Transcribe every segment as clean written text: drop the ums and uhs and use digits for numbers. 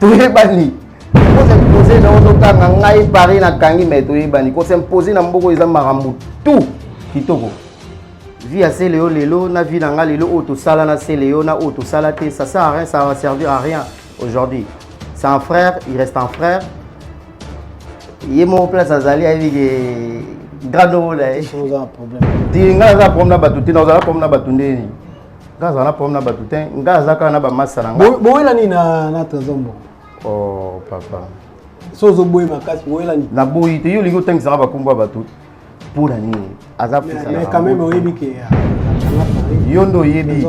toyebani ko s'imposer na otokanga ngai Paris na kangi mais toyebani ko s'imposer na mboko eza makambo tout kitoko vie à Céléo lelo na vie na nga lelo auto sala na Céléo na auto sala te ça sert à rien, ça va servir à rien aujourd'hui. C'est un frère, il reste un frère. Yemo place azali avec grano là. C'est un problème. Dinga za problème na batuti na za problème na batundeni. Ngaza na problème na batutin, ngaza kana ba masala nga. Boyela ni na Trésor. Oh papa. Sozo boy makasi boyela ni. Na boyi te yo lingo tangisa ba kumba batut. Pour la nuit. Azap ça. Mais quand même oyebi ke Yondo yebi.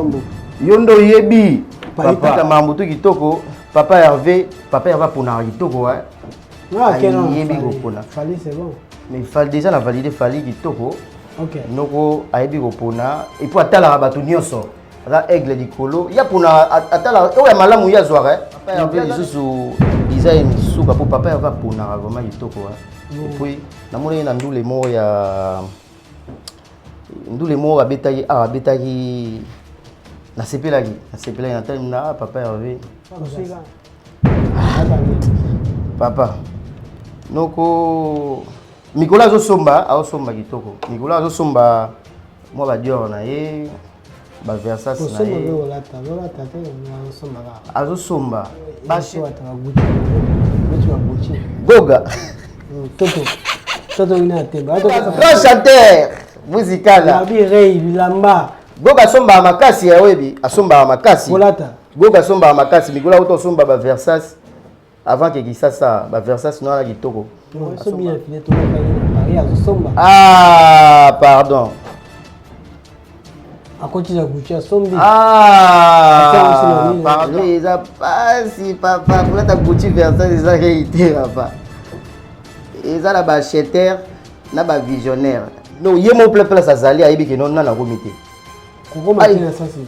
Yondo yebi. Papa ta mambutu kitoko. Papa Hervé va pour kitoko hein. Ah quel yebi go pona. Fali c'est bon. Mais il fallait déjà la valider Fali kitoko. OK. Noko ayebi go pona et puis atala batu nyonso. Za aigle dikolo. Ya pona atala o ya malamu ya zwara. Papa Hervé lisusu design suka pour papa va pona vraiment kitoko hein. Et puis namoni na ndule mo ya ndule mo abetaki na sepelaki na time na papa Hervé papa noko Nicolas Zosomba kitoko Nicolas Zosomba moi ba dior na ye ba Versace na ye azosomba bashi Goga Toto ina temba. Grand chanteur musical. La bi rei bilamba. Goga somba makasi ya webi, asomba makasi. Bolata. Goga somba makasi, Nicolas auto somba ba Versace avant que Gisasa ba Versace no na kitoko. Ah, pardon. À côté de Gucci sombi. Ah, pardon, ils a pas si papa, pour la Gucci Versace ils a réité papa. Ils a la bacheteur, na ba visionnaire. Non, yemo place azali ayebi ke non na komité. Koko matina ça c'est.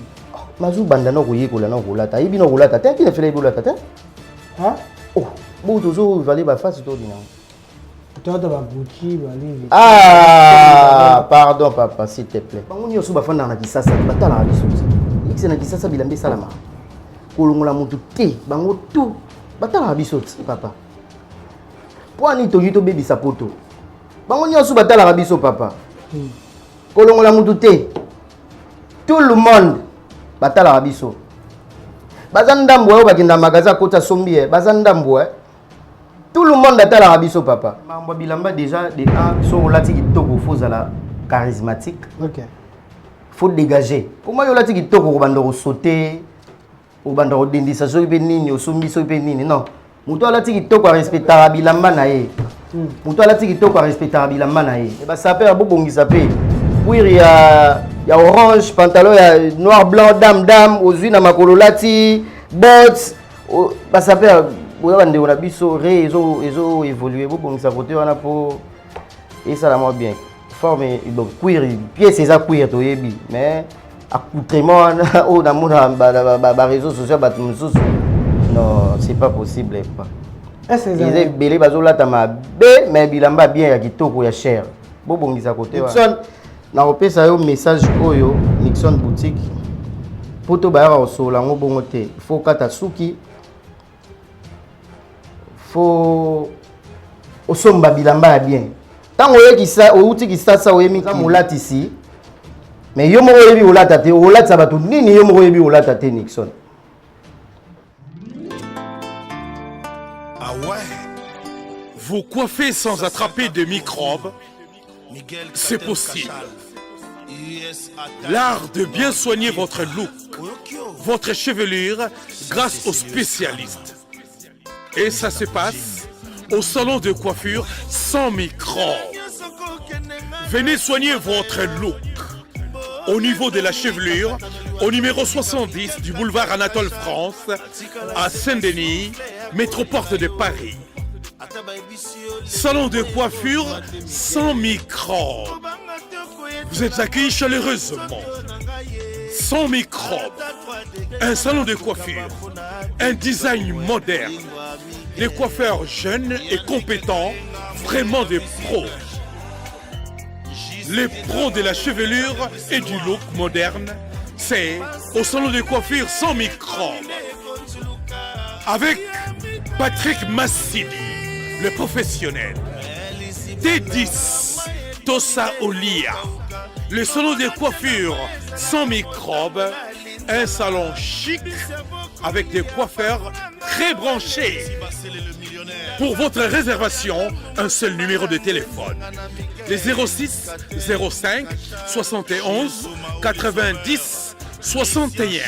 Mazu banda no koyekola na kolata. Ayebi no kolata, te kina fele kolata te. Hein? Oh, bo tozo valé ba face to dina. Toi de ba Gucci bali. Ah, pardon papa, s'il te plaît. Bango nyoso ba fanda na kisasa, batala biso. Ikse na kisasa bilambe salama. Kolongola mutu te, bango tout. Batala biso papa. Poani to yito baby sapoto. Bango nyoso batala biso papa. Kolongola mutu te. Tout le monde batala biso. Bazandambo oyo bakinda magasin kota sombi bazandambo tout le monde atala biso papa. Mambo bilamba déjà de un so lati kitoko faut la charismatique. OK. Faut dégager. Comment yo lati kitoko ko banda ko sauter, ko banda ko dindisa so pe nini, o sombi so pe nini non. Muto lati kitoko respectera bilamba na ye. Muto lati kitoko respectera bilamba na ye. E ba saper bo bongisa pe. Puis ya orange, pantalon ya noir blanc dame ozui na makolo lati bots ba saper boya bande on a biso réseau évoluer bo bongisa côté wana po et ça la moi bien forme donc cuir pièce ça cuir to yebi mais accoutrement o na mona ba réseaux sociaux ba mususu non c'est pas possible pas. Est-ce que ils belé bazola tama be mais bilamba bien ya kitoko ya cher bo bongisa côté wana na opesa yo message oyo Nixon boutique poto bayaka osola ngo bongo te faut kata suki faut osomba bilamba ya bien tango oyekisa outi kisasa oyemi ka molatisi mais yo moko oyebi olata te olatisa bato nini yo moko oyebi olata te Nixon. Ah ouais, vous coiffez sans attraper de microbes, c'est possible. L'art de bien soigner votre look, votre chevelure grâce aux spécialistes. Et ça se passe au salon de coiffure sans microbes. Venez soigner votre look au niveau de la chevelure, au numéro 70 du boulevard Anatole France, à Saint-Denis, métroporte de Paris. Salon de coiffure sans microbes. Vous êtes accueillis chaleureusement. Sans microbes. Un salon de coiffure. Un design moderne. Des coiffeurs jeunes et compétents. Vraiment des pros. Les pros de la chevelure et du look moderne. C'est au salon de coiffure sans microbes. Avec Patrick Massidi, le professionnel. T10, Tossa Olia, le salon de coiffure sans microbes, un salon chic avec des coiffeurs très branchés. Pour votre réservation, un seul numéro de téléphone. Les 06 05 71 90 61.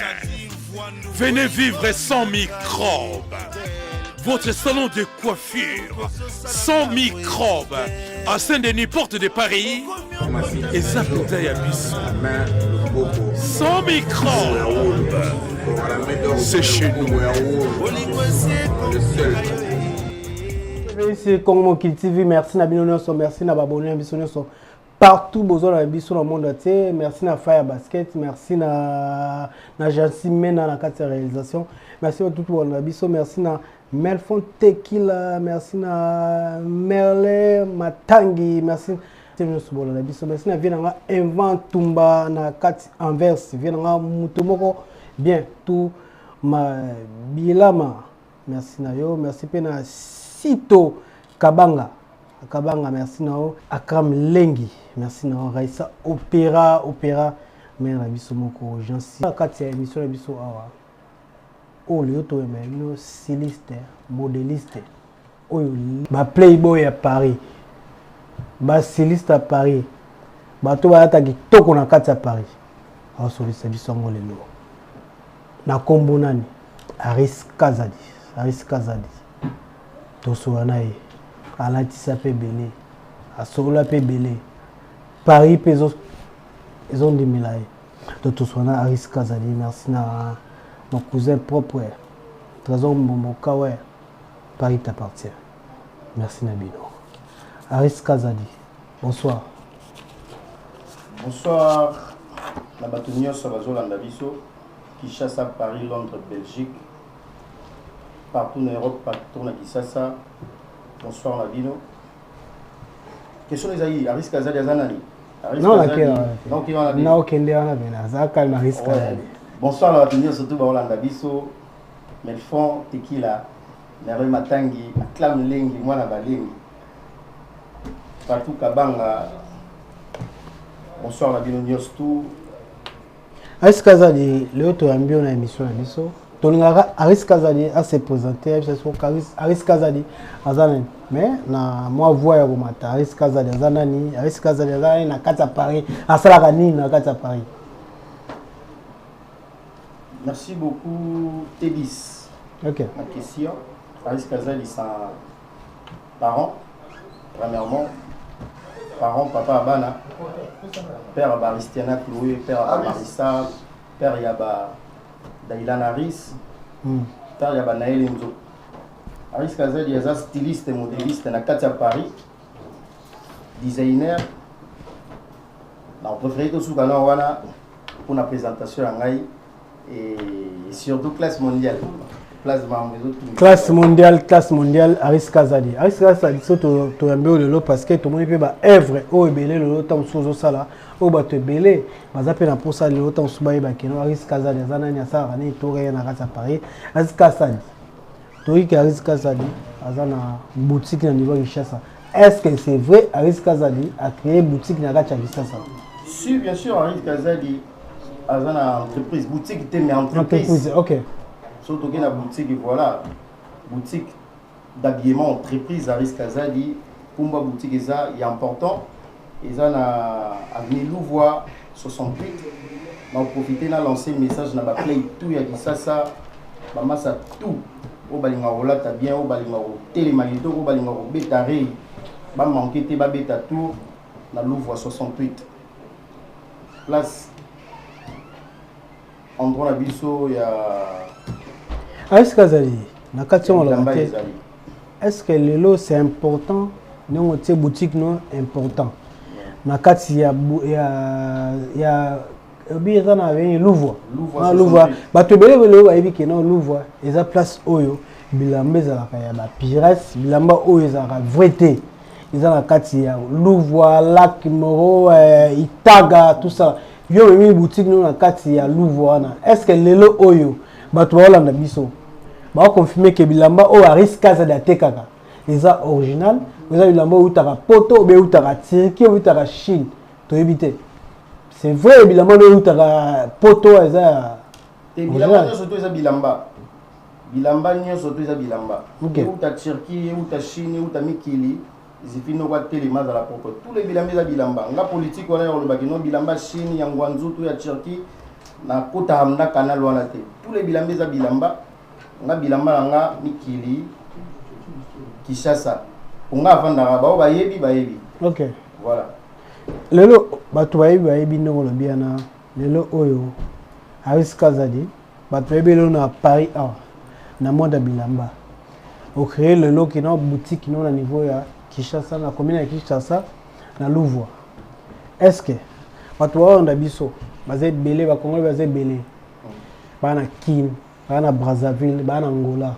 Venez vivre sans microbes. Votre salon de coiffure sans microbes à Saint-Denis, porte de Paris et Zapouta Yabiso. Sans microbes, c'est chez nous. C'est Congo TV, merci Nabino Nyonso, merci Nababonné Biso Nyonso. Partout besoin na biso dans le monde entier, merci na Fire Basket, merci na Jansi Mena na carte réalisation, merci à tout le monde na biso, merci na Melfon Tequila, merci na Merle Matangi, merci merci na Vienanga Inventumba na carte Anvers, Vienanga Mutomoko, bien tout ma Bilama, merci na yo, merci pena Sito Kabanga, merci nao. Akram Lengi, merci nao. Raissa Opéra, mais la biso moko jansi. Kati ya émission la biso awa. O le to emeno styliste, modéliste. Oyo ba playboy à Paris. Ba styliste à Paris. Ba to ba ata kitoko na kati ya Paris. Awa so lisa biso ngolelo. Na kombo nani? Aris Kazadi. Tosoana ye alatisa pe belé asola pe belé Paris peso ils ont dimila ye tosoana Aris Kazadi, merci na mon cousin propre Trésor Momoka ouais Paris t'appartient, merci Nabino. Aris Kazadi, bonsoir. Bonsoir na bato nyonso bazolanda biso Kinshasa, Paris, Londres, Belgique, partout en Europe, partout en Kinshasa. Bonsoir Nabino. Question les aïe, Aris Kazadi Azanani. Non, non, bonsoir la bato surtout bazolanda biso Melfon Tequila, Merle Matangi, Aklam Lengi, Mwana Balengi. Partout Kabanga. Bonsoir Nabino Nyostu. Aris Kazadi, le autre ambiant na émission na biso. Tolingara Aris Kazadi a se présenter, Aris Kazadi azanani. Mais na moi voix ya bomata Aris Kazadi azanani, Aris Kazadi azanani na kati ya Paris, asalaka nini na kati ya Paris. Merci beaucoup Tébis. OK. Ma question, Aris Kazadi sans parents, premièrement, parents, papa Abana, père Baristiana Chloé, père Marissa, père Yaba Dailan Aris, père Yaba Naël Enzo. Aris Kazadi est un styliste et modéliste na Katia Paris, designer. On préfère tout ce qu'on a pour la présentation à Ngaï et surtout classe mondiale. Classe mondiale, Aris Kazadi. Aris Kazadi, c'est tout un peu de l'eau parce que tout le monde peut faire œuvre, au belé, le temps sous sala, au bateau belé, mais après la pour ça, le temps sous baïba qui n'a Aris Kazadi, Zanani, Sarani, Toré, Naras à Paris, Aris Kazadi. Tori Aris Kazadi, Azana boutique à niveau Kinshasa. Est-ce que c'est vrai, Aris Kazadi a créé boutique à Kinshasa? Si, bien sûr, Aris Kazadi, Azana entreprise, boutique, mais entreprise. Ok. Surtout qu'il y a une boutique, voilà, boutique d'habillement, entreprise, Aris Kazadi, Pumba boutique, il est important. Ils ont avenue Louvois 68. On profiter de lancer un message dans la play tout, il y a dit ça, maman ça tout. Au balinga relata bien, au balinga télémagnéto, au balinga bêta ré, ba manqué te ba bêta tour dans Louvois 68. Place endroit la biso, il y a Aris Kazadi, na question la est-ce que le lot c'est important? Nous on boutique non important. Na kati ya bien na veni Louvois. Louvois. Ba to belé belé ba yebi ke non Louvois. Eza place oyo bilamba za ka ya ba pirates, bilamba oyo za ka vérité. Eza na kati ya Louvois, Lac Moro, Itaga tout ça. Yo mi boutique non na kati ya Louvois na. Est-ce que le lot oyo ba to olanda biso? va confirmer que bilamba o Aris Kazadi atekaka eza original eza bilamba utaka poto be utaka Turquie utaka Chine to éviter c'est vrai bilamba no utaka poto eza bilamba nyonso to eza bilamba nyonso to eza bilamba okay. Uta Turquie uta Chine uta mikili zifino kwa telema za la propre tous les bilamba eza bilamba nga politique wana yo lobaki no bilamba Chine ya ngwanzu to ya Turquie na kota hamna canal wana te tous les bilamba eza bilamba nga bilamba nga mikili Kishasa unga afandaka bao bayebi ok voilà lelo bato bayebi ndongo lobiana lelo oyo Aris Kazadi bato bayebi lelo na Paris awa na moda bilamba au créer lelo qui na boutique non na niveau ya Kishasa na commune ya Kishasa na Louvois est-ce que bato bayo nda biso bazé belé ba Congolais bazé belé bana Kin bana Brazzaville bana Angola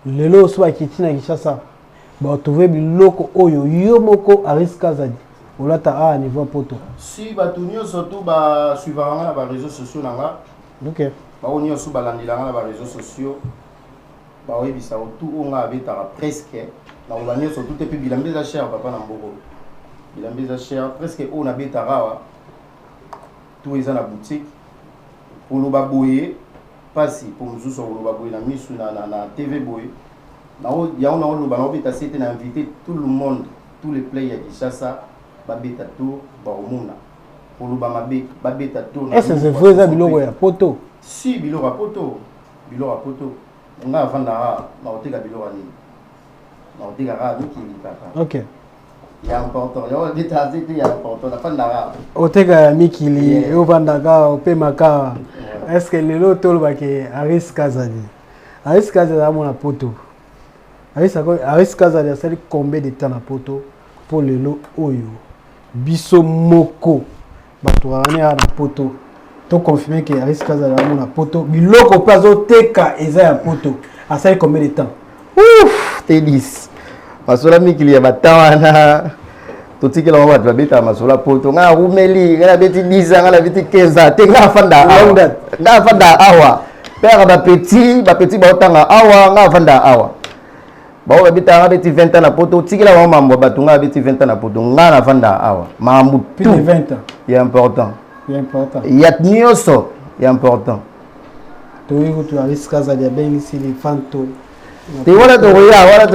lelo so ba kitina Kishasa ba trouver biloko oyo yo moko Aris Kazadi olata a niveau poto si bato nyonso to ba suivanga na ba réseaux sociaux nanga ok ba nyonso balandelanga na ba réseaux sociaux ba oyebisa tout onga abetaka presque na ba nyonso tout et puis bilamba eza cher papa na mboko bilamba eza cher presque on abetaka wa tout eza na boutique pour lo baboye pasi pour mususu lo baboye na misu na TV boye na o ya on lo ba obeta c'était na inviter tout le monde tous les players de Kishasa babeta tout ba omuna pour lo ba mabe babeta tout est-ce que c'est vrai ça biloko ya poto si biloko ya poto nga afandaka na oteka biloko nini na otekaka mikili kaka ok ya important yo beta c'était ya important afandaka oteka ya mikili ovandaka opemaka est-ce que lelo tolobaki Aris Kazadi amona poto Aris Kazadi asali combien de temps na poto pour lelo oyo biso moko bato wana na poto to confirmer que Aris Kazadi amona poto biloko pe azoteka eza ya poto asali combien de temps ouf T10 masola mikili ya batawana totikela mwa bato babeta masola poto nga rumeli nga beti 10 nga beti 15 te nga afanda awa père bapeti baotanga awa nga afanda awa bao babeta nga beti 20 ans na poto tikela mwa mambo bato nga beti 20 ans na poto nga na afanda awa mambo plus de 20 ans il est important il y a nyonso il est important to Aris Kazadi abengisi les fanto te wala to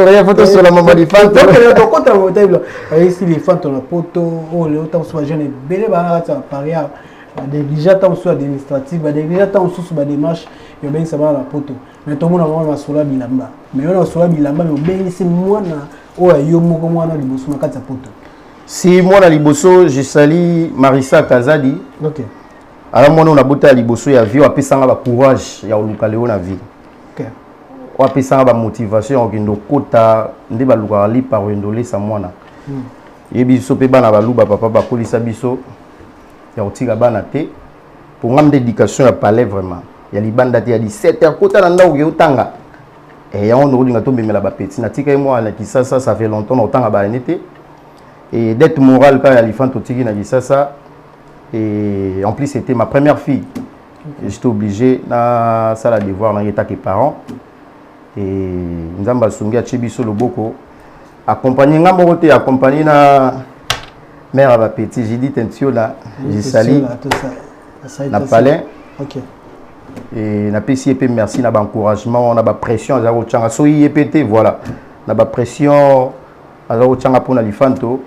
reya photo sur la maman di fanto to kota mo table abengisi les fanto na poto o le autant so jeune belé ba ta paria déjà tant soit administratif ba déjà tant sous ba démarche yo bengisa ba na poto mais to mona mwa masola bilamba mais on masola bilamba yo bengisi mwana o yo moko mwana liboso na kati ya poto si mwana liboso je sali Marisa Kazadi ok alors mwana na bota liboso ya vie apesanga ba courage ya oluka leo na vie ok apesanga ba motivation okendo kota nde ba luka li par endolé sa mwana yebiso pe bana ba luba papa ba kolisa biso ya otika bana te pour ngam d'éducation ya palais vraiment ya libanda te ya 17h kota na ndako ke otanga ya on olinga to memela ba petit na tika moi na Kisasa ça fait longtemps na otanga ba nete et d'être morale quand il faut tiki na Kisasa et en plus c'était ma première fille et j'étais obligé na ça la devoir na état que parents et nzamba sungi a chibiso loboko accompagner ngambo te accompagner na mère à petit j'ai dit tentio là j'ai sali na palais ok et na pesi ep merci na ba encouragement na ba pression za ko changa so yepete voilà na ba pression za ko changa pour na lifanto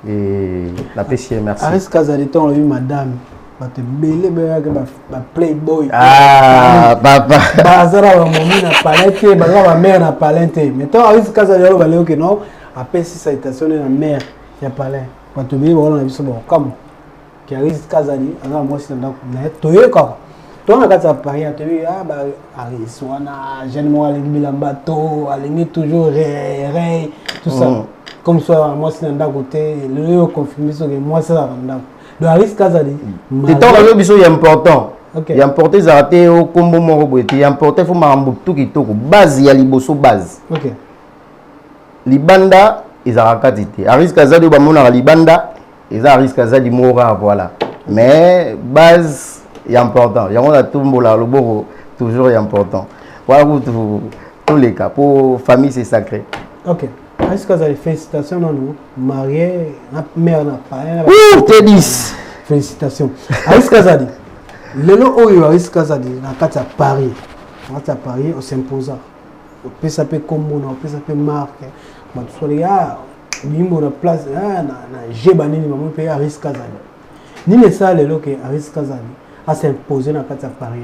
et la pesi merci Aris Kazadi ton lui madame bate belé ba playboy papa bazara ba momi na palette bazara ba mère na palette mais ton Aris Kazadi lo balé que non après si citation na mère ya palais bate belé ba na biso ba comme que Aris Kazadi ana moi si na toye ka ton na kata Paris a toye ba Aris wana jeune moi alingi bilamba to alingi toujours ré tout ça comme soit moi c'est dans côté le confirmer que moi c'est là dedans de Aris Kazadi de temps là biso est important okay. Il importé zaraté au combo moko boete il importé faut mambo tout kitoko base ya liboso base OK libanda ezaraka tite Aris Kazadi ba mona libanda eza Aris Kazadi mora voilà mais base est important ya on a tumbola loboko toujours est important voilà tous les cas pour famille c'est sacré. Ok. Est-ce que vous avez félicitations non nous marié mère n'a pas. Ouh, t'es 10. Félicitations. Est-ce que vous avez Lelo oyo est-ce que vous avez na kati à Paris. Na kati à Paris on s'impose. On peut s'appeler comme on peut s'appeler marque. Bah tu sois là bimbo na place na jebanini maman payer à risque à zali. Ni ne ça lelo que à risque à zali à s'imposer na kati à Paris.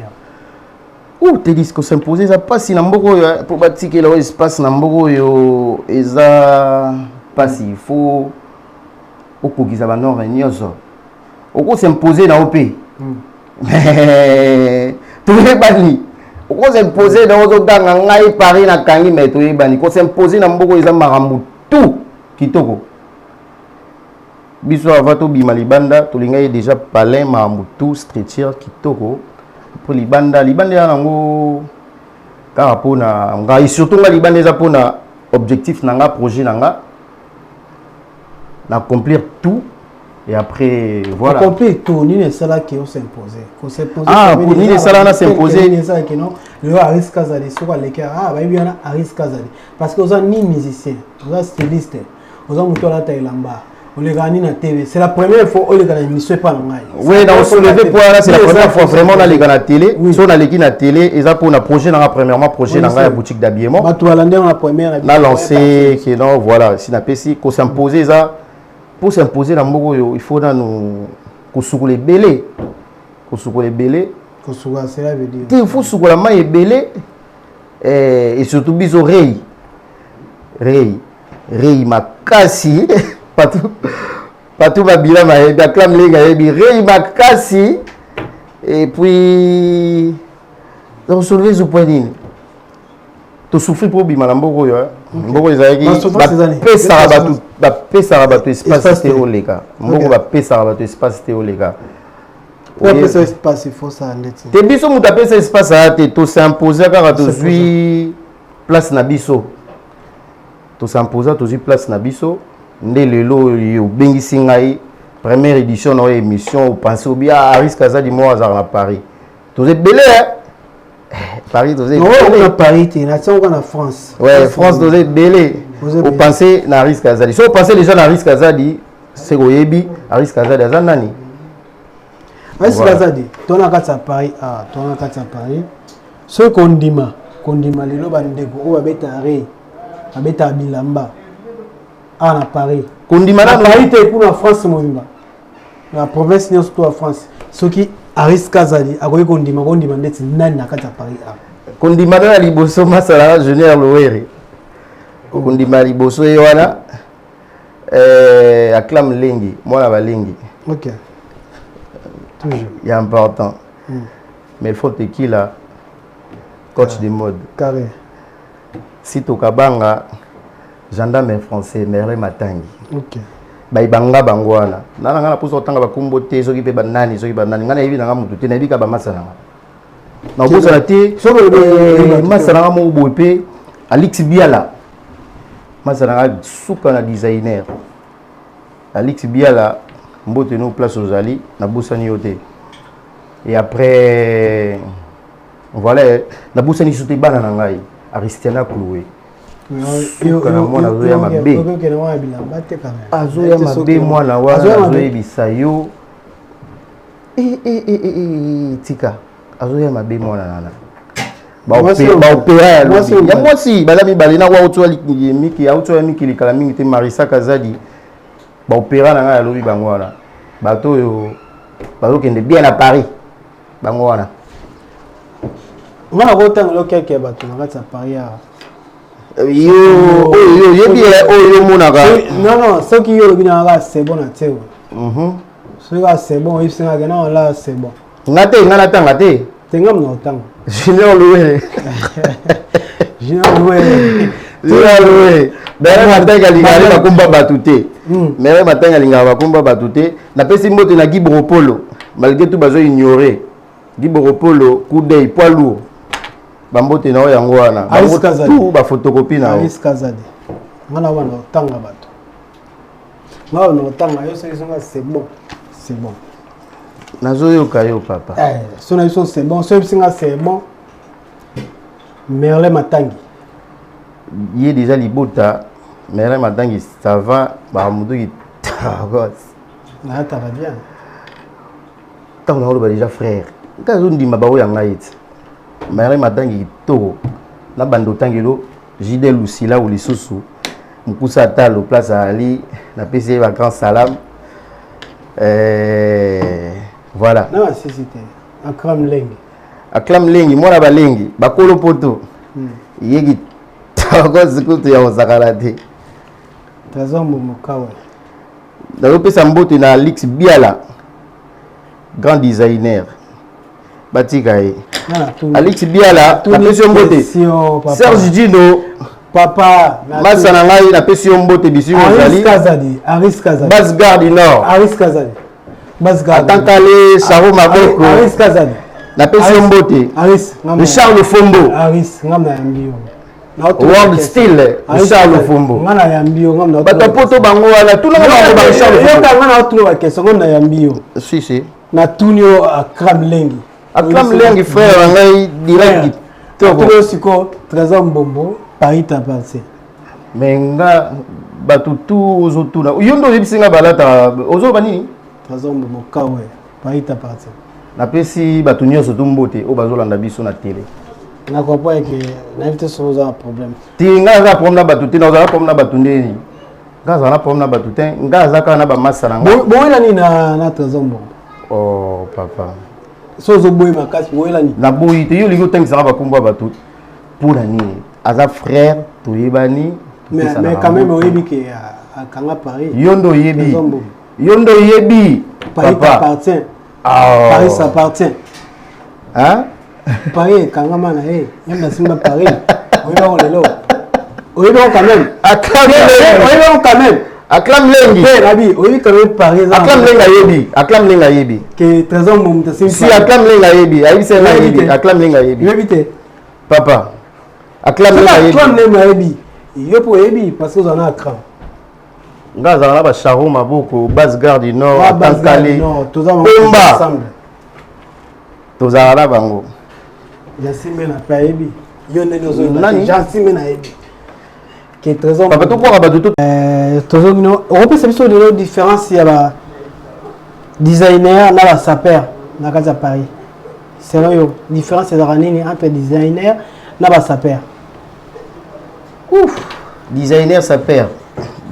Ouh, t'es dit que s'imposer ça passe na mboko pour bâtir que l'espace na mboko yo eza passe il faut au kokiza ba nord nyoso. Oko s'imposer na OP. Mais tout est bani. Oko s'imposer dans ozo ganga ngai Paris na kangi mais tout est bani. Ko s'imposer na mboko eza marambu tout kitoko. Biso avato bima libanda to lingai déjà palin marambu tout stretcher kitoko. Pour libanda ya nango car pour na ngai surtout nga libanda eza pour na objectif nanga projet nanga accomplir tout et après voilà accomplir tout ni ne sala qui on s'imposer ko s'imposer ah pour ni ne sala na s'imposer ni ça que non le risque azali sur les cas ah ba bien à risque azali parce que vous ni musicien vous styliste vous avez muto la tailamba on les gagne na TV c'est la première fois on les gagne émission pas ngai oui dans soulever point là c'est la première fois vraiment dans les gars na télé si on a les na télé et ça pour na projet na premièrement projet na la boutique d'habillement ba to alande na première na lancé que non voilà si na pesi ko s'imposer ça pour s'imposer na mboko il faut na nous ko soukoler belé ko soukoler belé ko soukoler cela veut dire il faut soukoler ma belé et surtout biso rei makasi Patou Babila m'a acclamé les gars, Rei Makasi et puis donc soulever ce point d'île. Tu souffres pour Bimalambo yo, mboko ezaki ba pesa rabatu espace théo les gars. Mboko ba pesa rabatu espace théo les gars. Pour pesa espace il faut ça ndeti. Te biso muta pesa espace a te to s'imposer car to suis place na biso. To s'imposer to suis place na biso. Ndé lelo yo bengisi ngai première édition na émission au pensé au bien à risque à ça du mois à Paris. Tous est belé Paris tous est belé Paris tu nation en France. Ouais, France tous est belé. Au pensé na risque à ça. Si on pensait déjà na risque à ça dit c'est goyebi à risque à ça des nani. Risque à ça dit ton a à Paris ah ton a à Paris. Ce kondima lelo bandeko o babeta re abeta bilamba. Ah, à Paris. Kondimana Paris est pour la France, la province n'est pas en France. Ce qui arrive Kazali, à quoi Kondima d'être nani à Paris. Kondimana liboso masala général Louéré. Kondima liboso yoana acclame Lengi, moi la Lengi. Ok. Toujours. Il est important. Mais il faut te qui là coach de mode. Carré. Si tu kabanga gendarme français Merle Matangi. OK. Baibanga bangwana. Nana ngana puso tanga bakumbo te soki pe banani soki banani ngana yebi nanga mutu te na bika ba masana. Na bosa la te so masana mo bope Alix Biala. Masana suka na designer. Alix Biala mbote no place aux ali na bosa ni yote. Et après voilà na bosa ni sote bana na ngai Aristiana Kloué. Azoya mabe mwana wana azoya bisayo tika azoya mabe mwana nana ba opéra ya mwasi balami balina wa oto miki auto ya miki likala mingi te Marisa Kazadi ba opéra na nga ya lobi bango wana bato yo bato kende bien à Paris bango wana ngana ko tangelo keke bato na kati ya Paris yo monaka non ce qui yo bina c'est bon à teo c'est bon il c'est là là c'est bon ngate ngana tanga te tengam no tanga Junior Loué d'ailleurs matanga lingala bakumba batute mais matanga lingala bakumba batute na pesi mbote na Guy Bropolo malgré tout bazo ignorer Guy Bropolo coup d'œil poids lourd bambote na yango wana tout ba photocopie na Alice Kazadi ngana wana tanga bato ngana no tanga yo c'est bon nazo yoka yo papa son avis c'est bon c'est bon Merle Matangi il est déjà libota mais là maintenant ça va bah mutu qui na ta va bien tant on a déjà frère quand on dit ma baou yanga it mais là maintenant qui to na bando tangelo jide lucila ou lisusu mukusa talo place à ali na PC va grand salam voilà non c'est c'était akram lengi aklam lengi mwana balengi bakolo poto yegi tagozi kutu ya ozakalate tazambo mokawa nakopesa mbote na Alix Biala grand designer batika ye Alix Biala napesi yo mbote Serge Dino papa masa na ngai napesi yo mbote bisi ozali Aris Kazadi Bas Garde Nord Aris Kazadi Bas Garde atankale Saro Maboko Aris Kazadi napesi yo mbote Aris Charles Fombo Aris ngam na yambio World Style Charles Fombo ngana yambio ngam na bato poto bango wala tout le monde ba Charles Fombo yo ngana otulo ba question ngam na yambio si na tunio akram lengi akram lengi frère ngai direct to siko trésor mbombo Paris t'appartient mais nga bato tout ozotuna yondo yebisinga balata ozoba nini trésor mbombo kawe Paris t'appartient napesi bato nyonso to mbote oyo bazolanda biso na télé na comprends que n'invité sur un problème ti nga za problème na bato te na za problème na bato ndeni nga za na problème na bato te nga za ka na ba massa na nga boyela ni na trésor mbombo oh papa so zo boy makasi boyela ni na boyi te yo lingo tangisa ba kombo bato pour nini aza frère toyebani mais quand même oyebi que à Kanga Paris yondo yebi Paris t'appartient Paris s'appartient hein Paris Kanga mana même na simba Paris oyebi lelo oyebi quand même acclame lengi Rabi oyebi quand même Paris acclame lenga yebi que trésor mbombo si acclame lenga yebi ayi se na yebi acclame lenga yebi yebi te papa acclame lenga yebi yo po yebi parce que on a acclam nga za na ba Charo Maboko Bas Garde Nord atankale ensemble tozala bango Yasimbe na pa yebi yo ndeni ozo Yasimbe na yebi que trésor papa to kwa ba tout trésor no on peut se de différence ya ba designer na ba saper na kati ya Paris selon yo différence ya nini entre designer na ba saper designer saper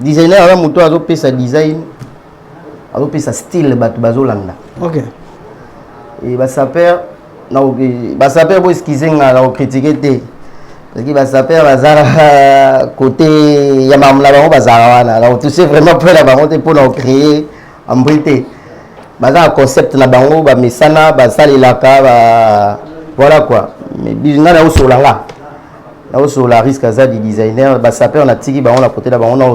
designer ala moto azopesa design azopesa style bato bazolanda OK et basaper bo excusez nga na critiquer te parce que basaper bazara côté ya mamla bango bazara wana donc tu sais vraiment peu la bango te pour na créer en brité bazara concept na bango ba mesana basalelaka ba voilà quoi mais bizanga na usolanga na usola risque za di designer basaper na tiki bango na côté la bango na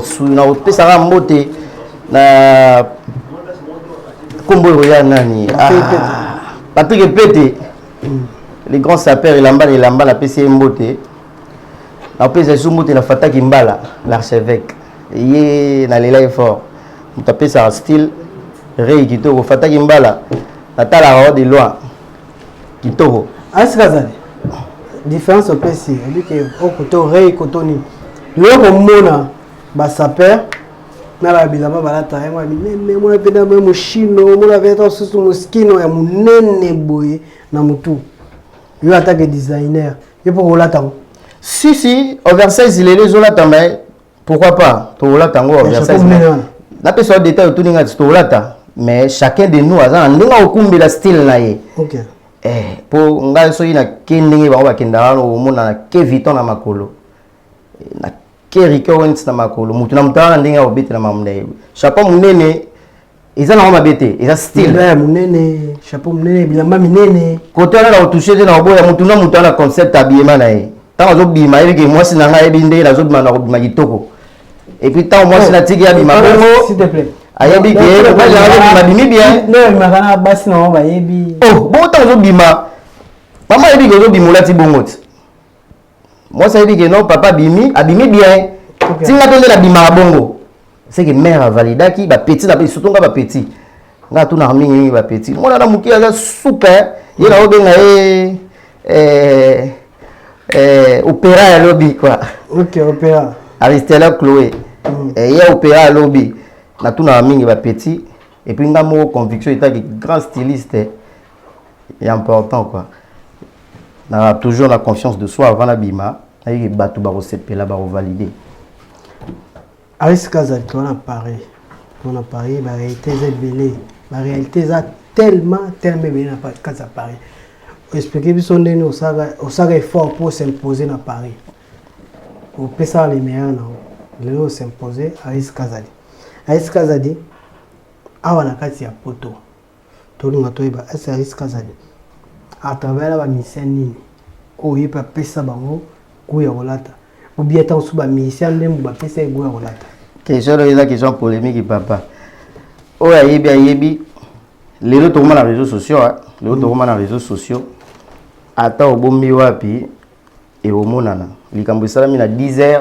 pesa mbote na kombo ya nani Patrick Pete les grands sapeurs ilamba la PC mbote na pesa sumbote na Fataki Mbala l'archevêque ye na lela fort mutape sa style rei kitoko Fataki Mbala na tala de loi kitoko asikazali différence au PC dit que au koto rei kotoni le mona ba sapeur na ba bilamba balata yango minene mona peda mo chino mona veta susu moskino ya munene boye na mutu yo attaque designer et pour olata si oversize il est les olata mais pourquoi pas to olata ngo oversize na pesa détail tout ninga to olata mais chacun de nous a ndinga okumbi la style na ye OK pour ngai so ina kendenge ba kenda no mona na Keviton na makolo na Kerika went na makolo mutu na mutana ndinga obeti na mamnde chapeau munene eza na mabete eza style ya munene chapeau munene bilamba minene côté na toucher na oboya mutu na mutana concept habillement na ye tant azo bima yebike mwasi na ngai ebinde na zo bima na bima kitoko et puis tant mwasi na tiki ya bima bongo s'il te plaît ayebi ke ba ja ba bimi bien non makana basi na ba yebi oh bon tant zo bima mama yebi ke zo bima lati bongo moi ça yebi ke non papa bimi abimi bien tinga to la bima bongo c'est que mère a validaki ba petit na surtout nga ba petit nga tout na mingi ba petit moi na muki aza super ye na obenga opéra à lobby quoi. Ok, opéra. Aristella Chloé. Il y a opéra à lobby. Na tout na mingi ba petit et puis nga mo conviction état que grand styliste est important quoi. Na toujours la confiance de soi avant la bima, avec batu ba recette là ba valider. Aris Kazali on a Paris. On a Paris, la réalité est belée. La réalité est tellement bien à Paris. Expliquer que son déno au saga effort pour s'imposer dans Paris. Au pesa les meilleurs non. Le s'imposer Aris Kazali. Aris Kazali awana kati ya poto. Tolu ngatoiba Aris Kazali. À travers la mission nini. O yepa pesa bango kuya rolata. Ou bien tant sous ba mission ndembu ba pesa kuya rolata. Question là question polémique papa. Oh yebi les autres dans les réseaux sociaux, les autres dans les réseaux sociaux. Attends au bombi wapi et au monana. Les cambouissala mi na 10h.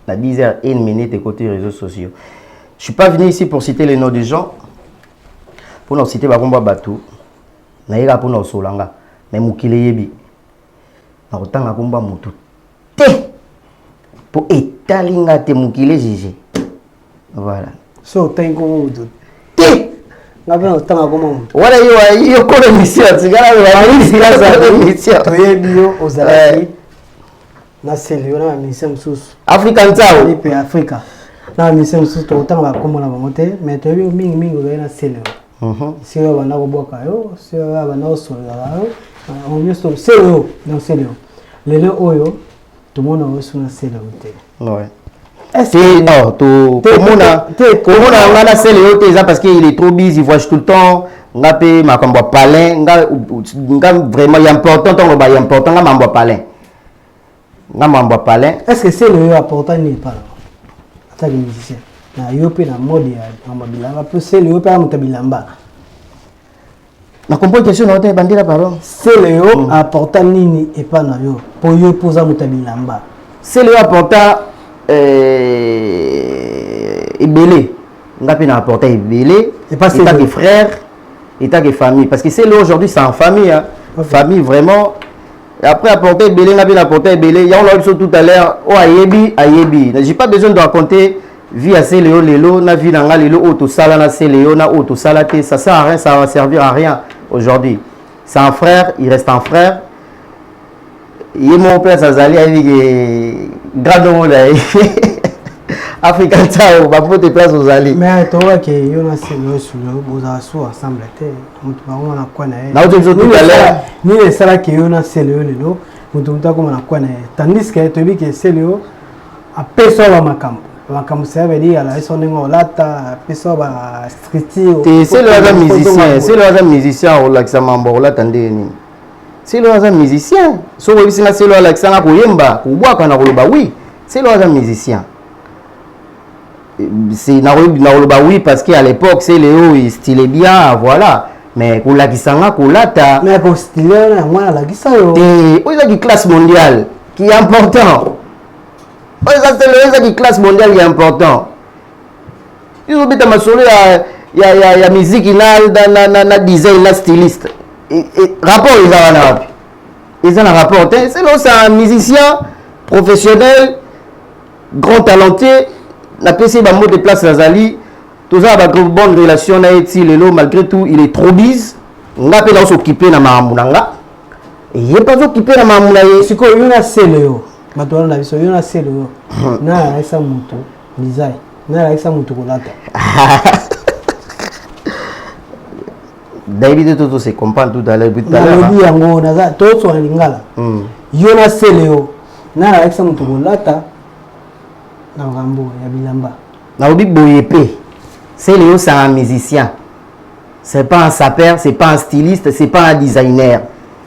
Na 10h et 1 minute côté réseaux sociaux. Je suis pas venu ici pour citer les noms des gens. Pour nous citer Bakomba Batou. Na ira pour nous solanga. Mais mukile yebi. Na otanga komba mutu. Te. Pour étalinga te mukile jiji. Voilà. So tango mutu. Te. Ngabena otanga komba mutu. Wala yo ko émission, tigala wa émission. Toyebio ozalaki. Na selio na mission mususu. African Tao. Ni pe Africa. Na mission mususu to otanga ba komona ba mote, mais toyebio mingi na selio. Si on va dans le bois, si on va dans le sol, on mieux sur selio, dans selio. Les deux oyo, tout le monde a reçu un selio. Ouais. Est-ce que comment on a selio parce qu'il est trop busy, il voyage tout le temps. On a payé ma combo palin, vraiment important, on va important, on va palin. On va palin. Est-ce que selio est important ni pas? Attends, musicien. Na yope na mode ya mabilamba plus selio pe amutabilamba. Na comprendre question na hotel bandira pardon. Selio apporta nini et pas na yo. Pour yo posa mutabilamba. Selio apporta ebélé. Ngapi na apporta ebélé et pas que frère, état que famille parce que selio aujourd'hui c'est en famille hein. Okay. Famille vraiment. Et après apporter ebélé ngapi na apporter ebélé, il y a on l'a dit tout à l'heure, oh ayebi. J'ai pas besoin de raconter vie à Céléo Lelo, na vie dans Lelo, auto sala na Céléo, na auto salate, ça sert à rien, ça va servir à rien aujourd'hui. C'est un frère, il reste un frère. Il est mon père, Azali, avec grand monde. African Tao, va pour tes places aux alliés. Mais tu vois que y a Céléo sur le bout ensemble. On a quoi na tout à l'heure. Ni les sala qui y a Céléo Lelo, on comme on a quoi na. Tandis que tu dis que Céléo a personne à ma camp. Comme ça veut dire là ils sont dans lata personne va streetir c'est le musicien au Luxembourg là attendez ni c'est le musicien so oui c'est le Luxembourg koyemba kubwa kana koloba oui c'est le musicien c'est na koloba oui parce qu'à l'époque c'est Léo il stylait bien voilà mais kola kisanga kolata mais pour styler na mwana la kisayo et oui la classe mondiale qui est important. C'est le classe mondiale est important. Ils ont mis ma soirée il y a musique na design na styliste. Rapport ils ont un rapport. C'est un musicien professionnel, grand talenté. La PC va de place Lazali. Tout ça va une bonne relation na Lelo malgré tout il est trop busy. On a pas s'occuper na mamunanga. Et il est pas occupé na mamunanga. C'est quoi il y a Céléo. Maintenant la vision yona selio na raisa mutu design na raisa mutu kolata David tout se comprend tout à l'heure na yango na to so lingala yona selio na raisa mutu kolata na rambo ya bilamba na obi boyepe selio c'est un musicien c'est pas un sapeur c'est pas un styliste c'est pas un designer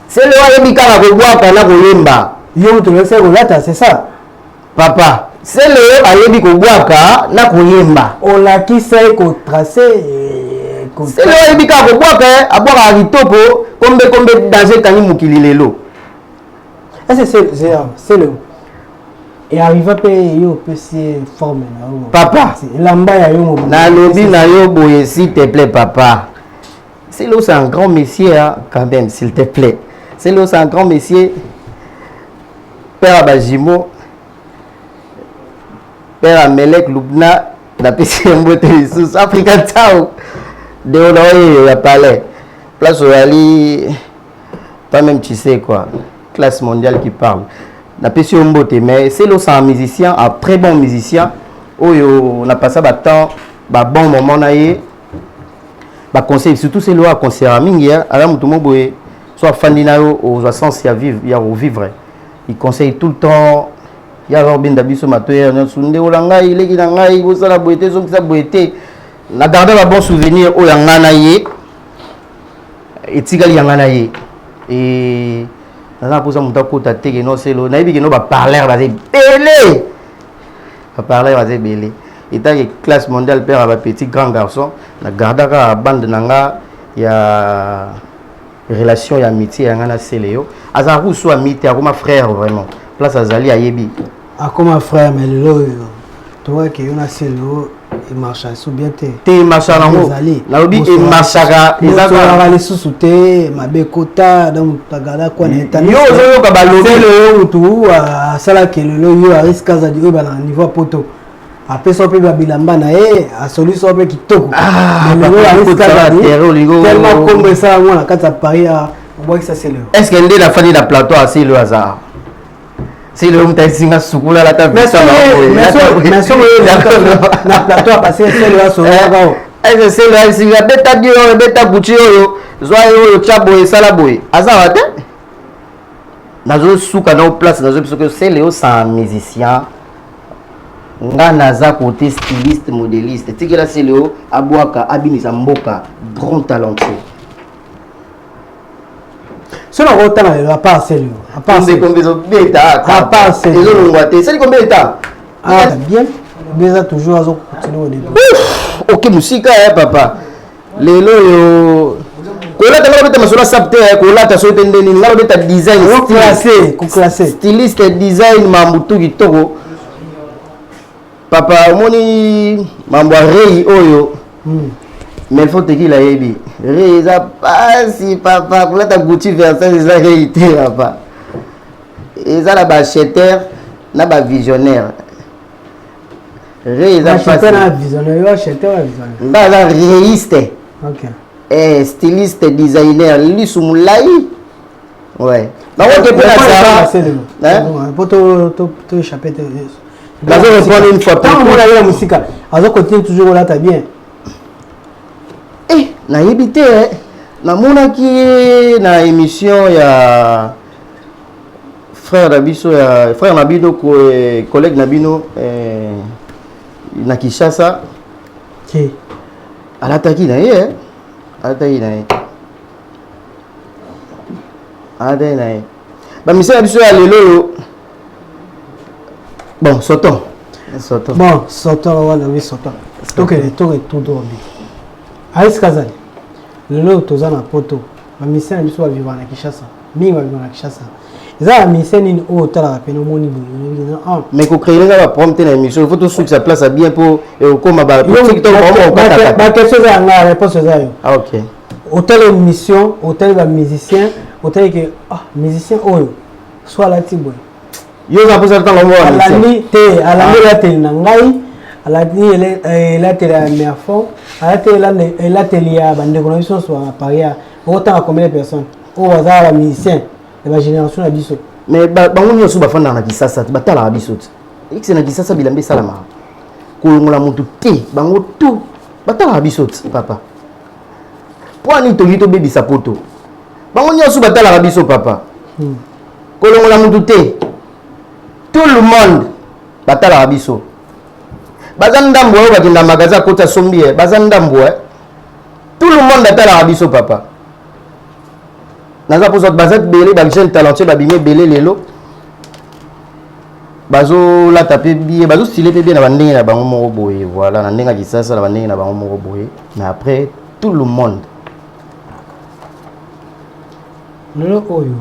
selio yebi kala ko boa kana ko yemba yo to laisser rolata c'est ça papa c'est le ayebi ko boaka na ko yemba on la qui sait ko tracer c'est le ayebi ka ko boaka aboka litoko kombe danger tani mukili lelo est-ce c'est le et arrive à payer yo PC forme na papa lamba ya yo na lobi na yo boye s'il te plaît papa c'est le c'est un grand monsieur hein, quand même s'il te plaît c'est le c'est un grand monsieur père Abajimo, père Amelek Lubna, la PC Mbote sous Africa Tao, de Honoré à Palais, place au Ali, pas même tu sais quoi, classe mondiale qui parle. La PC Mbote, mais c'est le un musicien, un très bon musicien, où on a passé un temps, un bon moment, bah conseil surtout c'est là concert mingia ala mutu moboye soit fandinao aux sens ya vivre ya revivre il conseille tout le temps ya alors bien d'abiso matoya na sunde olanga ile ki ngai bosala boete zo kisa boete na garder un bon souvenir o yanga na ye etikali yanga na ye et na posa muta kota teke no selo na ibi ke no ba parler ba belé ba parler ba belé état que classe mondiale père avec petit grand garçon na gardaka bande nanga ya relation ya amitié ya ngana Seléo azaru so amitié comme frère vraiment place azali ayebi comme frère mais le toi que on a Seléo il marche sous bien te marche nango na obi il marchaka ezaka les sous-souté mabe kota donc tagala quoi n'état yo zo ka balobi Seléo tout à sala que le yo a risque à dire ba na niveau poto après ça peut bilamba na e a solution peut kitoko tellement comme ça moi quand ça parie à moi que ça c'est le est-ce qu'elle est la famille de plateau assez le hasard c'est le mta singa sukula la ta mais na plateau a passé c'est le so est-ce c'est le singa beta dio beta buchi yo zoyo chabo et salaboy azara te nazo suka na place nazo parce que c'est le sans musicien nga naza côté styliste modéliste tikela Seléo abwaka abinisa mboka grand talentueux solo rotana le pas Seléo à part c'est combien de bêta à part Seléo ils ont ngoité c'est combien d'état ah bien ça toujours azo continuer au début OK musique papa lelo yo kola ta beta masolo sapte kola ta so tendeni ngalo beta design classé styliste design mambutu kitoko papa moni mambo rei oyo mais il faut te qu'il a yebi rei ça passe papa pour la ta Gucci Versace ça réité papa et ça la bacheteur na ba visionnaire rei ça passe na visionnaire acheteur visionnaire ba la réiste OK styliste designer lisumulai ouais donc on peut la ça pour te échapper Bazo répondre une fois. Tant qu'on a la musique, azo continue toujours là, t'as bien. Eh, na yebité na mona ki na émission ya frère Nabiso ya frère Nabino collègue Nabino na Kinshasa. Qui Alataki na ye alataki na ye. Ade na ye. Ba mission biso ya lelo. Bon, sortons. Bon, sortons, oui, sortons. Donc, tout dormi. Aïs Kazali, le lot, tu as un poteau. Ma mission est de vivre à Kinshasa. Minga vivre à Kinshasa. La mission est une autre à la peine au monde. Mais pour créer la prompter l'émission, il faut tout que ça place à bien pour comme ma balle. Quelque chose à la réponse. Ah, ok. Hôtel de mission, hôtel de musicien, hôtel que musicien, soit la tiboy. Yo za posa tanga mo ala ni te ala ni la te nangai ala ni la te la miafo ala te la te lia bande connexion sur paria autant combien de personnes au hasard la musicien de la génération la biso mais bango nyoso bafanda na Kisasa batala biso x na Kisasa bilambe salama ko ngola mutu te bango tout batala biso papa pwani to yito baby sapoto bango nyoso batala biso papa ko ngola mutu te tout le monde batala rabiso bazandambo ba kinda magaza kota sombi bazandambo tout le monde batala rabiso papa naza poso bazat belé ba jeune talentueux ba bimé belé lelo bazo la taper bien bazo stylé bien na bandenge na bango moko boye voilà na ndenga Kisasa na bandenge na bango moko boye mais après tout le monde lelo oyo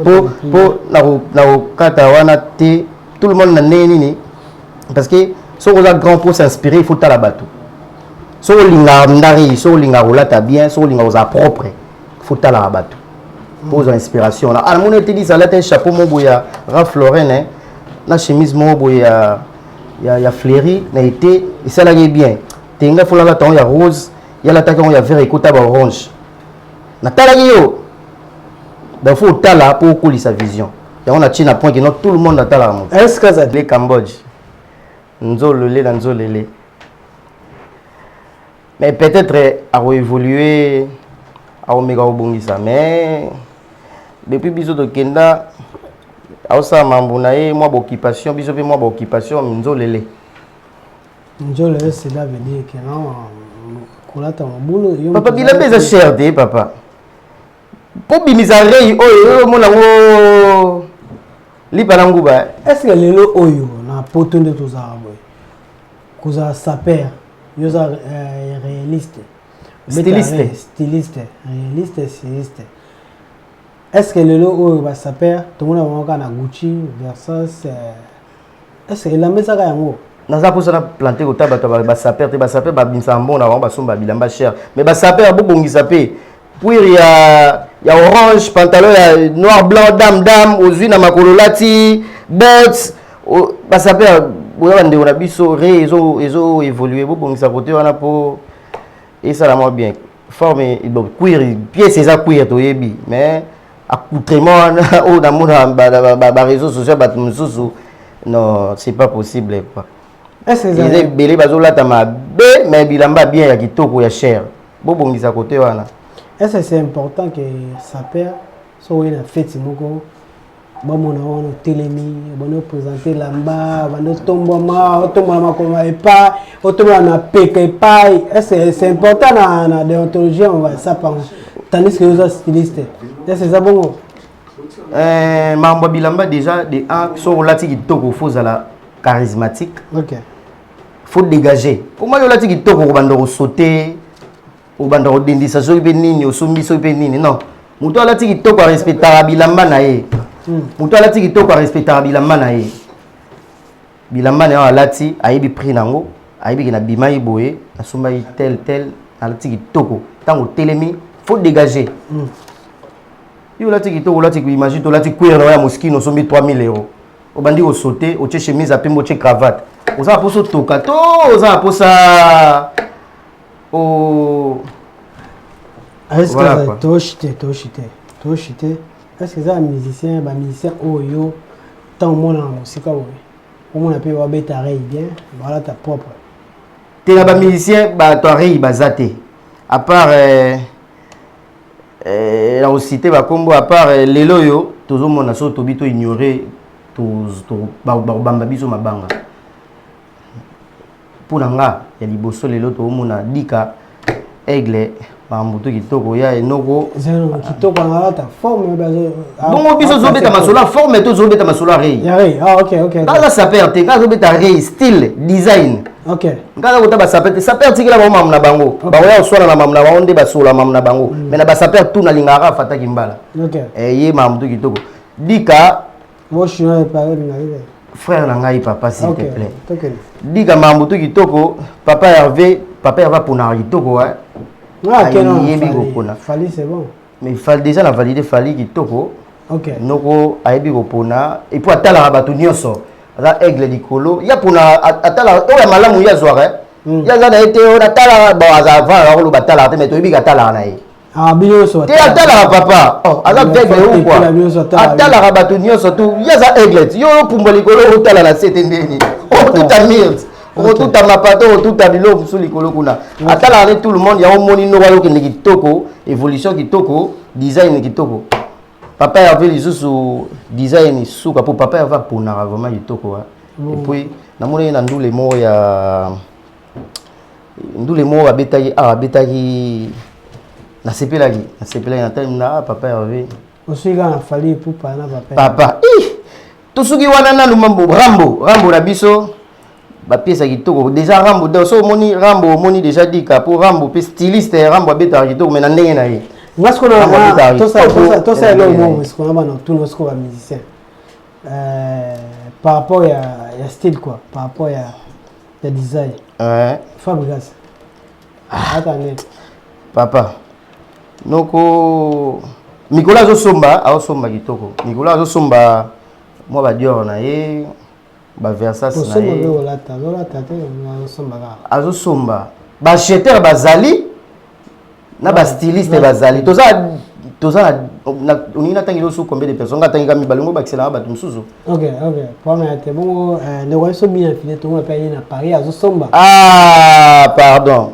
pour na kata wana te tout le monde na nini parce que si on a grand pour s'inspirer il faut ta la bateau si on linga ndari si on linga roulata bien si on linga oza propre il faut ta la bateau pose inspiration na al mona te dit ça là un chapeau mon boya Ralph Lauren hein na chemise mon boya ya fleuri na été et ça là bien tenga fola la ton ya rose ya la takan ya vert écoute ba orange na tala yo donc faut tala pour coller sa vision et on a tient à point que tout le monde a tala mon est-ce que ça le Cambodge nzolele na nzolele mais peut-être a évolué à Omega Obongisa mais depuis biso de Kenda aosa mambunae moi occupation biso pe moi occupation nzolele c'est là veut dire que non kolata mabulo papa bilambe za cher te papa po bimisa rei oyo mona ngo lipa na nguba est-ce que lelo oyo na poto nde tozala boye kozala saper yoza réaliste styliste est-ce que lelo oyo ba saper tomona bango na Gucci Versace est-ce que la mesaka yango naza posa na planter ko tabata ba saper te ba saper ba binsa mbona bango ba somba bilamba cher mais ba saper bo bongisa pe puis il y a orange pantalon ya noir blanc dame ozui na makolo lati boots ba saper boya bande na biso ezo évoluer bo bongisa côté wana po et ça la moi bien forme donc cuir pièce ça cuir to yebi mais accoutrement au dans mon ba réseaux sociaux ba mususu non c'est pas possible quoi est-ce que ils belé bazola ta ma be mais bilamba bien ya kitoko ya cher bo bongisa côté wana est-ce que c'est important que ça perd so une fête moko ba mona wana telemi bano présenter lamba bano tomboma makoma et pas otomba na peke pas est-ce que c'est important na déontologie on va ça par tandis que les stylistes est-ce que ça bon mambo bilamba déjà de un so lati kitoko faut la charismatique OK faut dégager pour moi lati kitoko ko bando sauter au bando dindisa so be nini osumbi so be nini non muto lati kitoko respectera bilamba na ye muto alati kitoko respectera bilamba na ye bilamba na alati ayebi prix nango ayebi na bimai boye asumba tel alati kitoko tango telemi faut dégager yo lati kitoko lati ku imagine to lati cuir ya moskino sombi 3000 €. Obandi au sauter au che chemise à pembo che cravate oza poso toka to oza posa o est-ce que ça toshite est-ce que ça musicien oyo tant mona musika oyo on appelle wa betare bien voilà ta propre te na ba musicien ba toarei bazate à part la cité ba kombo à part lelo yo tozo mona so to bito ignorer to bamba biso mabanga pour nga ya liboso lelo to mona dika aigle bambuto kitoko ya enoko kitoko na ta forme bongo biso zo beta masolo forme to zo beta masolo rei ya rei OK ngala saper te ngala zo beta rei style design OK ngala ko ta ba saper tikila ba mamna bango ba ya oswana na mamna ba onde ba sola mamna bango mais na ba saper tout na lingara fataki mbala OK ye mambuto kitoko dika moi je suis parler na ile frère na ngai papa s'il te plaît OK dika mambuto kitoko papa Hervé pour kitoko hein. Ah, non, Fali c'est bon. Mais il fallait déjà la valider Fali kitoko. OK. Noko ayebi kopona et puis atala ba tunyoso. Ra aigle dikolo. Ya pona atala o ya malamu ya zoare. Ya za na été on atala ba azava ra lo batala te mais to yebi katala na ye. Ah binyoso. Te atala papa. Oh, aza aigle ou quoi. Atala ra ba tunyoso tu ya za aigle. Yo pumbo likolo otala la sete ndeni. Oh tout à merde. Tout à ma pato, tout à bilo, sous les colocuna. Attends, tout le monde, il y a un moni noir qui est toko, évolution qui toko, design qui toko. Papa avait les sous design sous pour papa va pour na vraiment qui toko. Et puis, na moni na ndou les mots ya ndou les mots à betayi na sepelagi, na time na papa avait. Aussi quand il fallait pour pas na papa. Papa, tout ce qui wana na lumambo rambo na biso. Ba pièce kitoko déjà Rambo dans so moni Rambo moni déjà dit ka pour Rambo pe styliste Rambo beta kitoko mais na ndenge na ye parce qu'on a tout ça le mot parce qu'on a tout nos scores musiciens par rapport à style quoi par rapport à design Fabregas attendez papa noko Nicolas azosomba kitoko. Nicolas azosomba moi ba Dior na ye ba Versace na ye. Azosomba ba acheteur bazali na ba styliste bazali. Toza on a tangi loso combien de personnes nga tangi kami balongo ba excellent ba tumsuzu. OK. Première bon ne voyez so bien fini tout monde payer na Paris azosomba. Ah, pardon.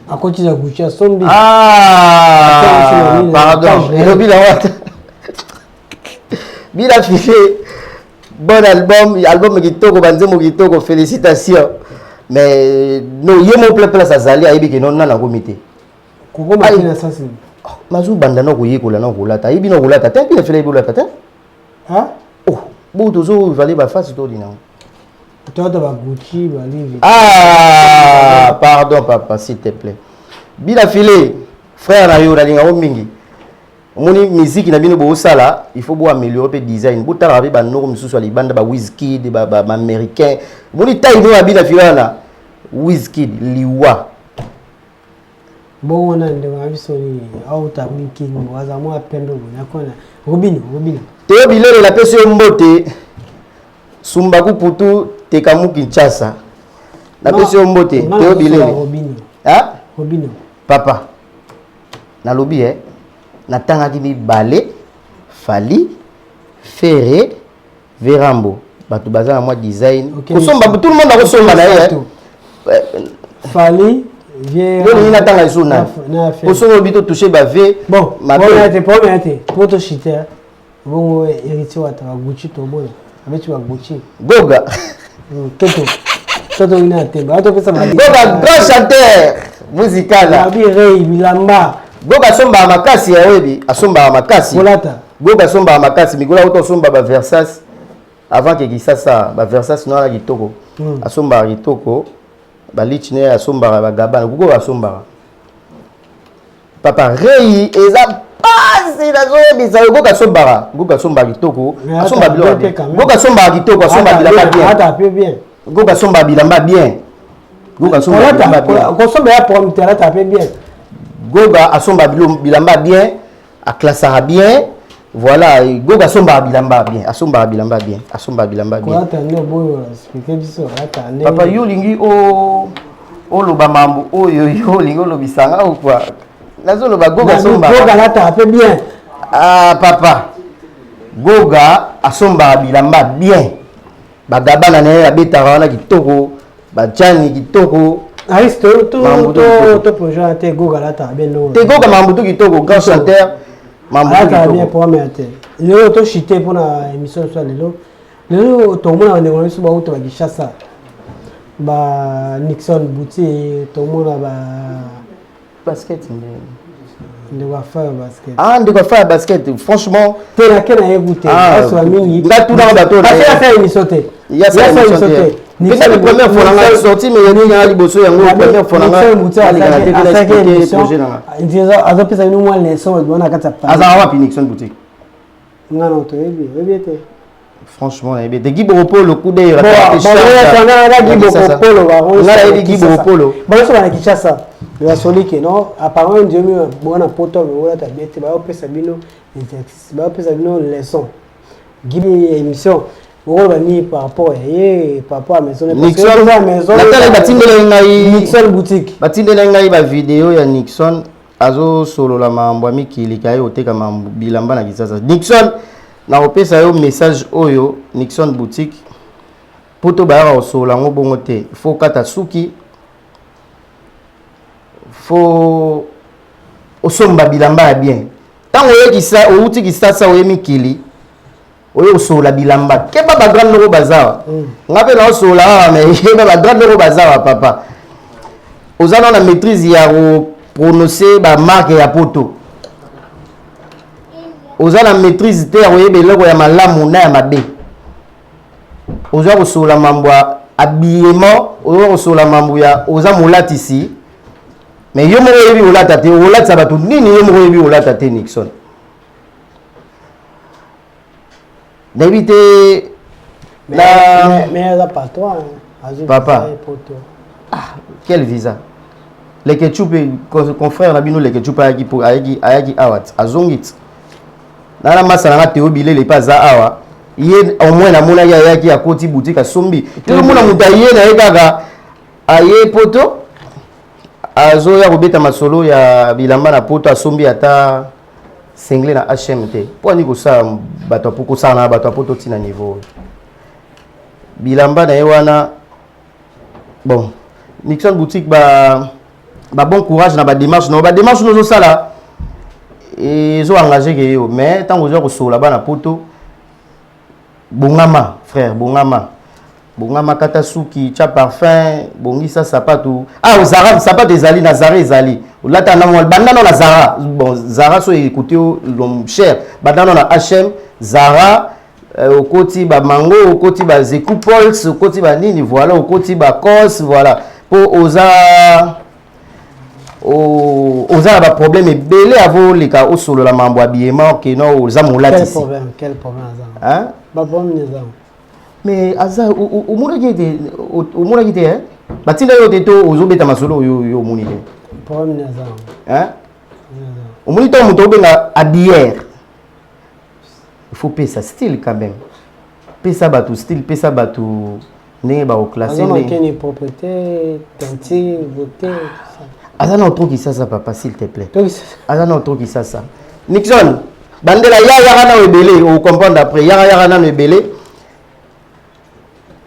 À côté de Gucci sombi. Ah, pardon. Et la wat. Bila fiché. Bon album kitoko banzemo kitoko, félicitations. Mais non, yemo place azali ayibi ke non na komité. Koko makina sasi. Mazu banda no koyekola na kolata. Ayibi no kolata. Tant que fele bolata tant. Hein? Oh, bo tozo valé ba face to dina. Toi de ba Gucci ba livre. Ah, pardon papa, s'il te plaît. Bila filé, frère na yo dalinga o mingi. Moni musique na bino bo sala, il faut bo améliorer le design. Bo tala ba noko misusu ali banda ba Wizkid, ba américain. Moni taille no abila filana. Wizkid liwa. Bon on a ndeba bisoni au tabiki mwaza mwa pendo na kona. Robino. Teo bilele la pese mbote. Sumbaku putu tekamu Kinshasa. La pese mbote, teo bilele. Ah? Robino. Papa. Na lobby na tanga ki mi balé, Fali, Ferré, Verambo. Batu baza na moi design. Kosomba tout le monde a kosomba na ye. Fali, Verambo. Yo ni na tanga isuna. Kosomba bito toucher ba V. Bon, pour te chiter. Bon héritier wa ta Gucci to bona. Avec tu Gucci. Goga. Toto ina temba. Ato pesa ma. Goga grand chanteur musical. Abi Rei Milamba. Goga somba makasi ya webi, asomba makasi. Bolata. Goga somba makasi, Mikola auto somba ba Versace avant que Kisasa ba Versace no la kitoko. Asomba kitoko, ba lichne asomba ba gabana, gogo asomba. Papa Rei eza pasi na zoyebi za goga somba kitoko, asomba bilamba. Goga somba kitoko, asomba bilamba bien. Ata bien. Goga somba bilamba bien. Goga somba bilamba bien. Ko somba ya pour me ata bien. Goga asomba bilamba bien, a classara bien. Voilà, Goga asomba bilamba bien, asomba bilamba bien, asomba bilamba bien. Papa yo lingi o loba mambo oyo yo lingi o lobisanga ou quoi? Nazo loba Goga asomba. Goga lata un peu bien. Ah papa. Goga asomba bilamba bien. Bagabana na ya betara na kitoko, bachani kitoko. Aristo, to projet te Goga lata bien non. Te Goga mambutu kitoko, grand chanteur. Mambutu kitoko. Bien pour mettre. Le to chité pour la émission sur le to mona on est sur ba auto ba Kinshasa. Ba Nixon boutique to mona ba basket de quoi faire basket. Ah, de quoi faire basket. Franchement, tu as qu'à écouter. Ah, sur la mini. Là tout dans le bateau. Ah, c'est la émission. Il y a ça émission. C'est la première fois on a sorti mais il y a des bosso yango la première fois on a azopesa nous moi leçon et on a kata pa. Azara wa Nixon boutique. Non, tu es bien. Franchement, il y a des Guy Boropolo le coup d'œil rattrapé. Non, apparemment Dieu me bon poto on ta bien ba opesa bino ba opesa bino leçon. Guy émission on va ni par rapport à maison Nixon maison. Nixon boutique. Batindela ngai ba vidéo ya Nixon azo solo la mambo mikili kai oteka mambo bilamba na kisasa. Nixon na opesa yo message oyo Nixon boutique poto ba ya solo ngo bongo te. Faut kata suki. Faut osomba bilamba bien. Tango yekisa outi kisasa oyemikili. Oyo sola bilamba keba ba grand loko bazawa ngape na sola mais keba ba grand loko bazawa papa ozana na maîtrise ya prononcer ba marque ya poto ozana maîtrise te ya oyebe loko ya malamu na ya mabe oza ko sola mambo habillement oza ko sola mambo ya oza molatisi mais yo mo yebi olata te olata bato nini yo mo yebi olata te Nixon. D'habiter mais pas toi. Papa. Ah, quel visa? les ketchup confrère Rabino les ketchup ayaki awat azongit na masa na Théo Bilele pas za awa ye au moins na mona yaki akoti boutique asombi te mona mutaye na ekaka aye poto azo ya kobeta masolo ya bilamba na poto asombi ata single na HMT po ni ko sa bato poko sa na bato poto tina niveau bilamba na ewana bon Nixon boutique ba bon courage na ba démarche nous ça là et zo engagé que yo mais tant que zo la ba na poto bongama frère bongama katasuki cha parfum bongisa sapato Zara sapato ezali na Zara ezali lata na mo banda na Zara bon Zara so écouter l'homme cher banda na HM Zara au côté ba mango au côté ba Zeku Pauls au côté ba nini voilà au côté ba Cos voilà pour oza ba problème ebele avo leka o solo la mambo habillement que non oza molati quel problème hein ba problème les gens mais aza o mona gite hein batinda yo teto ozo beta masolo yo moni problème les gens hein o moni to muto benga habillère il faut payer ça style quand même payer ça batu style payer ça batu ne ba au classer les propriété teinture beauté tout ça Azana autre qui ça papa s'il te plaît. Azana autre qui ça. Nixon, bandela ya na ebele ou comprendre après ya na ebele.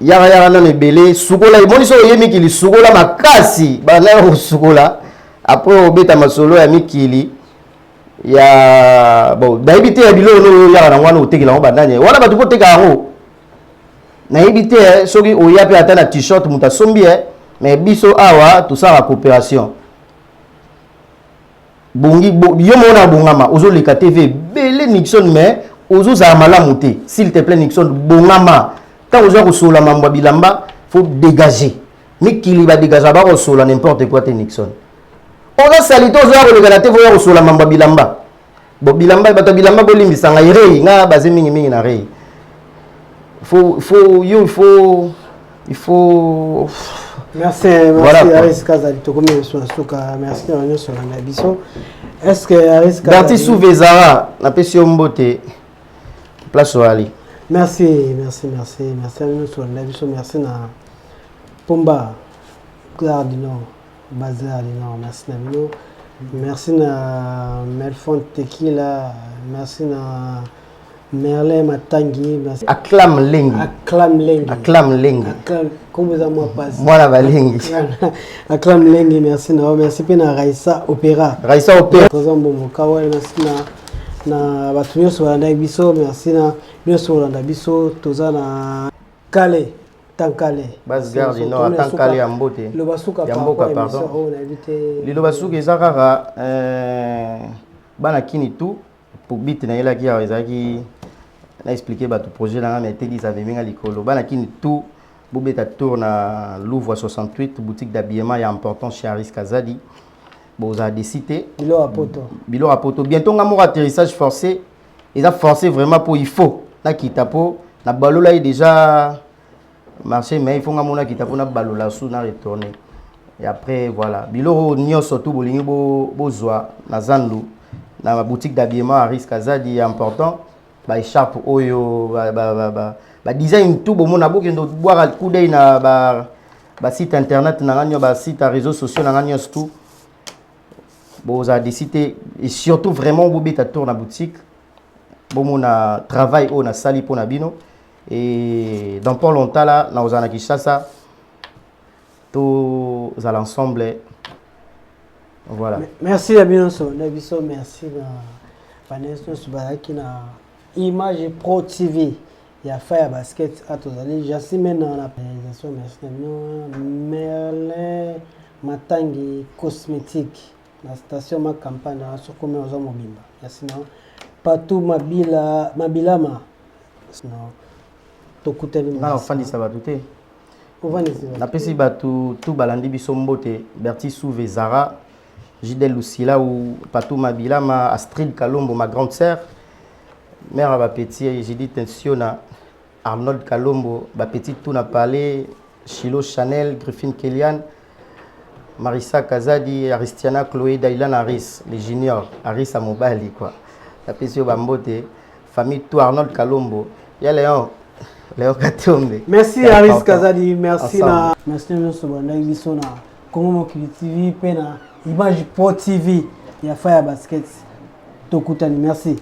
Ya na ebele sukola imoni so yemi kili sukola makasi bana o sukola après obeta masolo ya mikili ya bon daibite ya bilo no ya na wana otekela bandanye wana batu ko teka ngo na ibite soki oya pe ata na t-shirt muta sombi mais biso awa tout ça la coopération bongi yo mona bongama ozo leka TV belé Nixon mais ozo za malamu te s'il te plaît Nixon bongama ta ozo ko sola mambo bilamba faut dégager mikili ba dégager ba ko sola n'importe quoi te Nixon ozo salito ozo ko leka TV ko sola mambo bilamba bo bilamba ba to bilamba bo limbisa nga ire nga baze mingi na re il faut merci voilà, Aris Kazali tokomi suka merci na nyo sur na biso est-ce que Aris Kazali Berti Souve Zara na pesi mbote place wali merci na nyo sur na biso merci na Pomba Gare du Nord Bazar du Nord merci na bino merci na Melfont Tequila merci na Merlin Matangi merci Acclame Lengi comme ça moi passe moi la Lengi Acclame Lengi merci na Raissa Opéra présent bon kawel merci na batunyo sur la biso merci na bien sur la biso toza na Calais Tankale base garde non Tankale ya mbote le basuka pardon le basuka ezakaka bana kini tout pour bit na yela ki ezaki na expliquer ba tout projet na mais te dit avait minga likolo bana kini tout bobeta tour na Louvre 68 boutique d'habillement ya important chez Aris Kazadi bon za décidé bilo a poto bientôt ngamo atterrissage forcé ils a forcé vraiment pour il faut na kitapo na balola déjà marché mais il faut ngamo na kitapo na balola sous na retourner et après voilà bilo nyo surtout bolingi bo zwa na zandu na boutique d'habillement Aris Kazadi important ba écharpe oyo ba design tout bon mona bokendo boire coup d'œil na ba site internet na ngano ba site réseaux sociaux na ngano tout bon ça décidé et surtout vraiment bobeta tour na boutique bon mona travail on a sali pour na bino et dans pas longtemps là na ozana Kinshasa tout à l'ensemble voilà merci à Binoso merci na Vanessa Subaraki na Image Pro TV ya Fire Basket à tous allez j'assume dans la présentation merci Merlin Matangi cosmétique la station ma campagne sur comme aux mobimba merci non partout mabilama sinon tokuteli na fandi ça va douter na pesi batu tout balandi biso mbote Berti Souve Zara Gidel Lucila ou Patou Mabilama Astrid Kalombo ma grande sœur mère à ma petit j'ai dit tensiona Arnold Kalombo ma petite tout n'a parlé Chilo Chanel Griffin Kellyan Marissa Kazadi, Aristiana Chloé, Dailan Aris, les juniors, Aris à Mobali, quoi. La PCO Bambote, famille tout Arnold Kalombo. Il y a Léon Katombe. Merci Aris Kazadi, merci na nous na Congo TV, na Image Pro TV, il y a Fire Basket. Tokutani, merci.